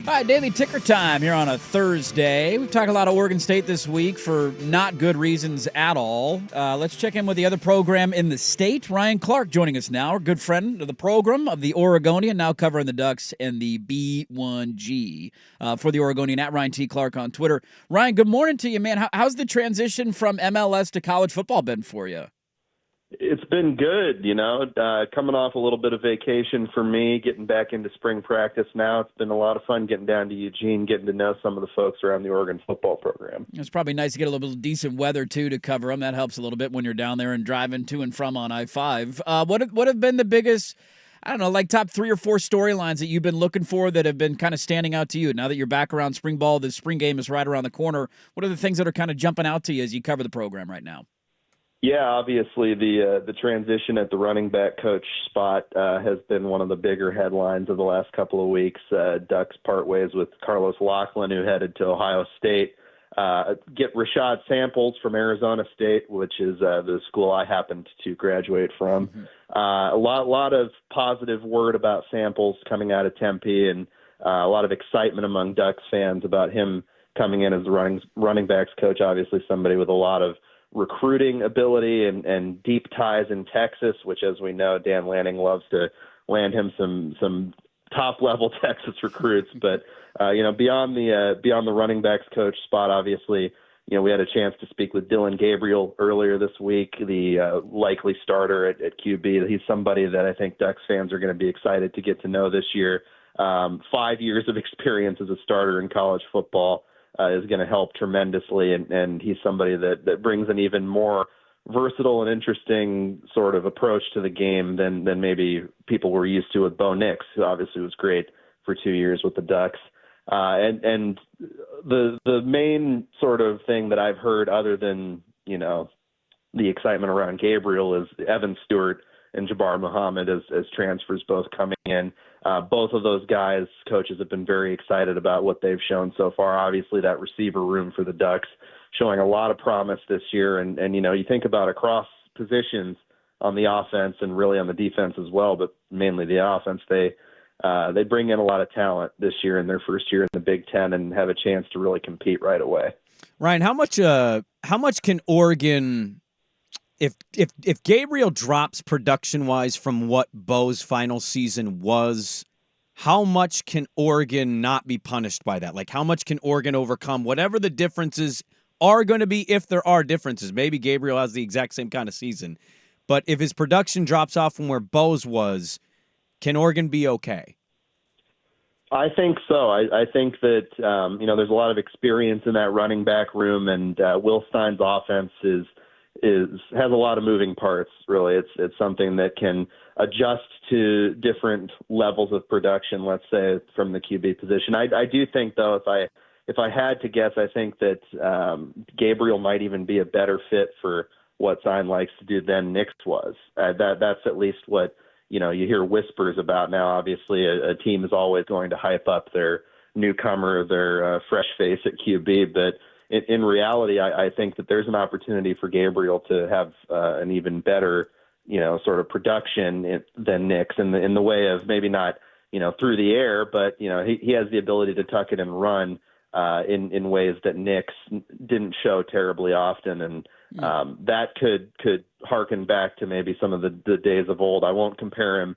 All right, Daily Ticker time here on a Thursday. We've talked a lot of Oregon State this week for not good reasons at all. Let's check in with the other program in the state. Ryan Clarke joining us now, our good friend of the program of the Oregonian, now covering the Ducks and the B1G for the Oregonian at Ryan T. Clarke on Twitter. Ryan, good morning to you, man. How's the transition from MLS to college football been for you? It's been good, coming off a little bit of vacation for me, getting back into spring practice now. It's been a lot of fun getting down to Eugene, getting to know some of the folks around the Oregon football program. It's probably nice to get a little bit of decent weather, too, to cover them. That helps a little bit when you're down there and driving to and from on I-5. What have been the biggest, top 3 or 4 storylines that you've been looking for that have been kind of standing out to you? Now that you're back around spring ball, the spring game is right around the corner. What are the things that are kind of jumping out to you as you cover the program right now? Yeah, obviously the transition at the running back coach spot has been one of the bigger headlines of the last couple of weeks. Ducks part ways with Carlos Laughlin, who headed to Ohio State. Get Rashad Samples from Arizona State, which is the school I happened to graduate from. Mm-hmm. A lot of positive word about Samples coming out of Tempe, and a lot of excitement among Ducks fans about him coming in as the running backs coach. Obviously, somebody with a lot of recruiting ability and deep ties in Texas, which, as we know, Dan Lanning loves to land him some top level Texas recruits. But beyond the running backs coach spot, obviously, we had a chance to speak with Dillon Gabriel earlier this week, the likely starter at QB. He's somebody that I think Ducks fans are going to be excited to get to know this year. 5 years of experience as a starter in college football. Is going to help tremendously, and he's somebody that brings an even more versatile and interesting sort of approach to the game than maybe people were used to with Bo Nix, who obviously was great for 2 years with the Ducks. And the main sort of thing that I've heard, other than the excitement around Gabriel, is Evan Stewart and Jabbar Muhammad as transfers both coming in. Both of those guys, coaches have been very excited about what they've shown so far. Obviously, that receiver room for the Ducks showing a lot of promise this year. And you think about across positions on the offense and really on the defense as well, but mainly the offense, they bring in a lot of talent this year in their first year in the Big Ten and have a chance to really compete right away. Ryan, how much can Oregon, if Gabriel drops production-wise from what Bo's final season was, how much can Oregon not be punished by that? Like, how much can Oregon overcome whatever the differences are going to be, if there are differences? Maybe Gabriel has the exact same kind of season. But if his production drops off from where Bo's was, can Oregon be okay? I think so. I think that, there's a lot of experience in that running back room, and Will Stein's offense has a lot of moving parts, really. It's something that can adjust to different levels of production, let's say, from the QB position. I do think, though, if I had to guess, I think that Gabriel might even be a better fit for what Stein likes to do than Nix was. That's at least what you hear whispers about now. Obviously, a team is always going to hype up their newcomer, their fresh face at QB, but in reality, I think that there's an opportunity for Gabriel to have an even better, sort of production than Nix in the way of maybe not, through the air, but, he has the ability to tuck it and run in ways that Nix didn't show terribly often. And that could harken back to maybe some of the days of old. I won't compare him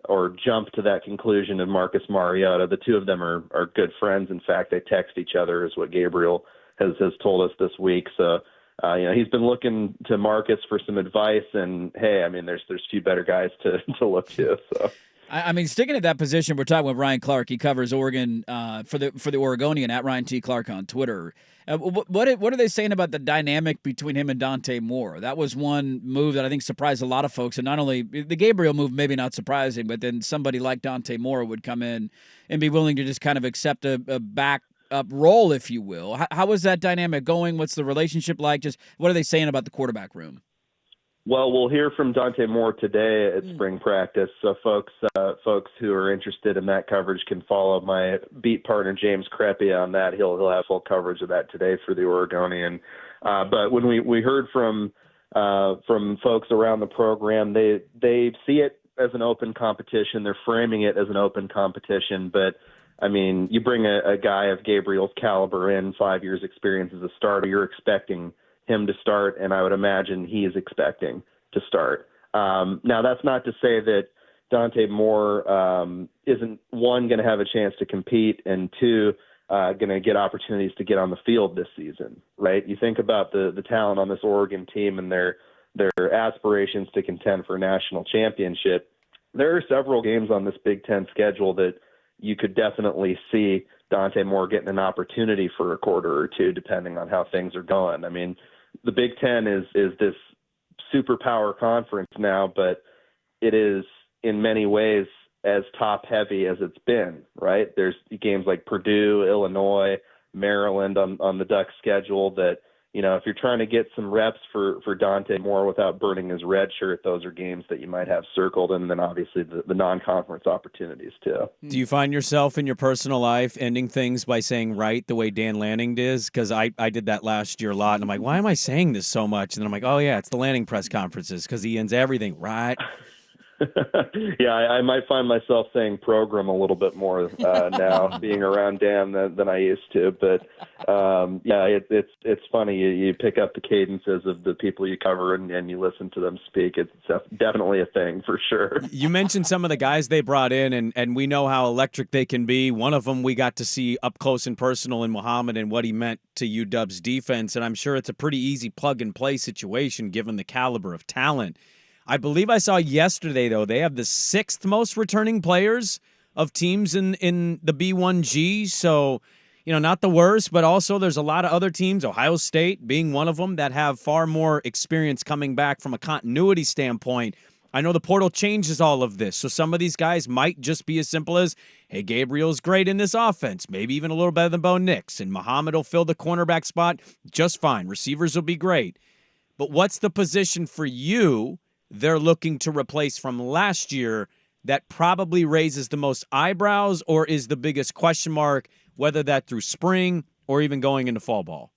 or jump to that conclusion of Marcus Mariota. The two of them are good friends. In fact, they text each other, is what Gabriel has told us this week. So, he's been looking to Marcus for some advice, and hey, there's few better guys to look to. So, sticking at that position, we're talking with Ryan Clarke. He covers Oregon for the Oregonian at Ryan T. Clarke on Twitter. What are they saying about the dynamic between him and Dante Moore? That was one move that I think surprised a lot of folks, and not only the Gabriel move, maybe not surprising, but then somebody like Dante Moore would come in and be willing to just kind of accept a back up role, if you will. How is that dynamic going? What's the relationship like? Just what are they saying about the quarterback room? Well, we'll hear from Dante Moore today at spring practice. So folks who are interested in that coverage can follow my beat partner, James Crepea, on that. He'll have full coverage of that today for the Oregonian. But when we heard from folks around the program, they see it as an open competition. They're framing it as an open competition, but I mean, you bring a guy of Gabriel's caliber in, 5 years experience as a starter, you're expecting him to start, and I would imagine he is expecting to start. Now, that's not to say that Dante Moore isn't, one, going to have a chance to compete, and two, going to get opportunities to get on the field this season, right? You think about the talent on this Oregon team and their aspirations to contend for a national championship. There are several games on this Big Ten schedule that you could definitely see Dante Moore getting an opportunity for a quarter or two, depending on how things are going. I mean, the Big Ten is this superpower conference now, but it is in many ways as top heavy as it's been, right? There's games like Purdue, Illinois, Maryland on the Ducks schedule that, you know, if you're trying to get some reps for Dante Moore without burning his red shirt, those are games that you might have circled, and then obviously the non-conference opportunities too. Do you find yourself in your personal life ending things by saying right the way Dan Lanning does? Because I did that last year a lot, and I'm like, why am I saying this so much? And then I'm like, oh, yeah, it's the Lanning press conferences because he ends everything right. Yeah, I might find myself saying program a little bit more now, being around Dan than I used to. But yeah, it's funny. You pick up the cadences of the people you cover and you listen to them speak. It's definitely a thing for sure. You mentioned some of the guys they brought in, and we know how electric they can be. One of them we got to see up close and personal in Muhammad and what he meant to UW's defense, and I'm sure it's a pretty easy plug-and-play situation given the caliber of talent. I believe I saw yesterday, though, they have the 6th most returning players of teams in the B1G. So, you know, not the worst, but also there's a lot of other teams, Ohio State being one of them, that have far more experience coming back from a continuity standpoint. I know the portal changes all of this, so some of these guys might just be as simple as, hey, Gabriel's great in this offense, maybe even a little better than Bo Nix, and Muhammad will fill the cornerback spot just fine. Receivers will be great. But what's the position for you they're looking to replace from last year that probably raises the most eyebrows or is the biggest question mark, whether that through spring or even going into fall ball?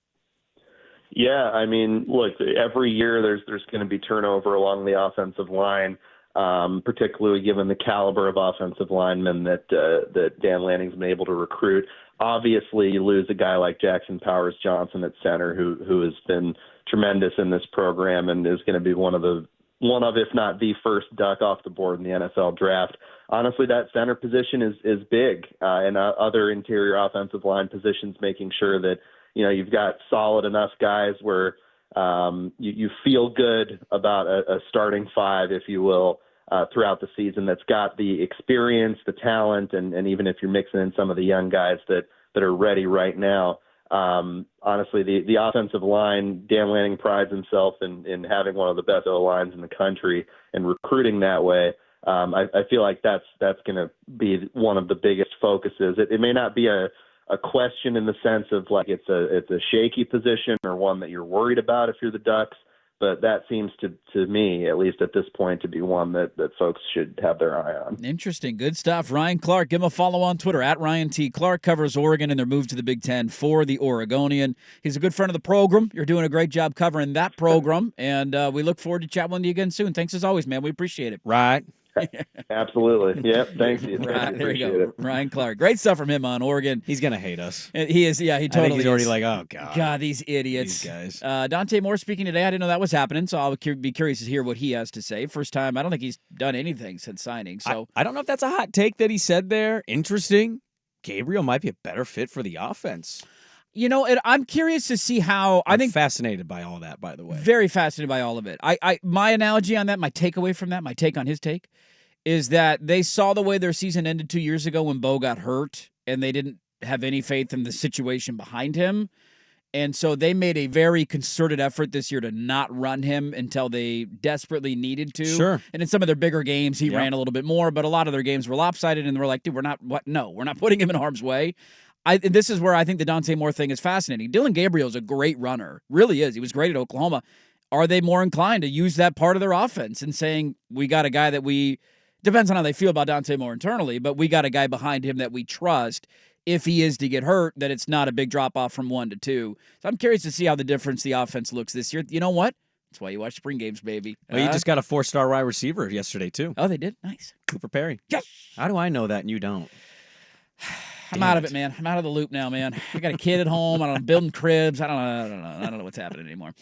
Yeah, I mean, look, every year there's going to be turnover along the offensive line, particularly given the caliber of offensive linemen that Dan Lanning's been able to recruit. Obviously, you lose a guy like Jackson Powers Johnson at center, who has been tremendous in this program and is going to be one of, if not the first Duck off the board in the NFL draft. Honestly, that center position is big, and other interior offensive line positions, making sure that, you know, you've got solid enough guys where you feel good about a starting five, if you will, throughout the season, that's got the experience, the talent, and even if you're mixing in some of the young guys that are ready right now. Honestly, the offensive line, Dan Lanning prides himself in having one of the best O-lines in the country and recruiting that way. I feel like that's going to be one of the biggest focuses. It may not be a question in the sense of like it's a shaky position or one that you're worried about if you're the Ducks, but that seems to me, at least at this point, to be one that folks should have their eye on. Interesting. Good stuff. Ryan Clarke, give him a follow on Twitter, at Ryan T. Clarke, covers Oregon and their move to the Big Ten for the Oregonian. He's a good friend of the program. You're doing a great job covering that program, and we look forward to chatting with you again soon. Thanks as always, man. We appreciate it. Right. Absolutely. Yep. Thanks. Right, there you go. Ryan Clarke. Great stuff from him on Oregon. He's going to hate us. He is. Yeah, he totally I think he's already is. like, oh, God. God, these idiots. These guys. Dante Moore speaking today. I didn't know that was happening, so I'll be curious to hear what he has to say. First time. I don't think he's done anything since signing. So I don't know if that's a hot take that he said there. Interesting. Gabriel might be a better fit for the offense. You know, I'm curious to see how. I'm fascinated by all that, by the way. Very fascinated by all of it. My analogy on that, my takeaway from that, my take on his take, is that they saw the way their season ended 2 years ago when Bo got hurt, and they didn't have any faith in the situation behind him. And so they made a very concerted effort this year to not run him until they desperately needed to. Sure. And in some of their bigger games, he ran a little bit more, but a lot of their games were lopsided, and they were like, dude, we're not putting him in harm's way. This is where I think the Dante Moore thing is fascinating. Dillon Gabriel is a great runner. Really is. He was great at Oklahoma. Are they more inclined to use that part of their offense and saying, we got a guy that depends on how they feel about Dante Moore internally, but we got a guy behind him that we trust. If he is to get hurt, that it's not a big drop-off from 1 to 2. So I'm curious to see how the difference the offense looks this year. You know what? That's why you watch spring games, baby. Well, you just got a 4-star wide receiver yesterday, too. Oh, they did? Nice. Cooper Perry. Yes. How do I know that and you don't? I'm out of it, man. I'm out of the loop now, man. I got a kid at home. I'm building cribs. I don't know what's happening anymore.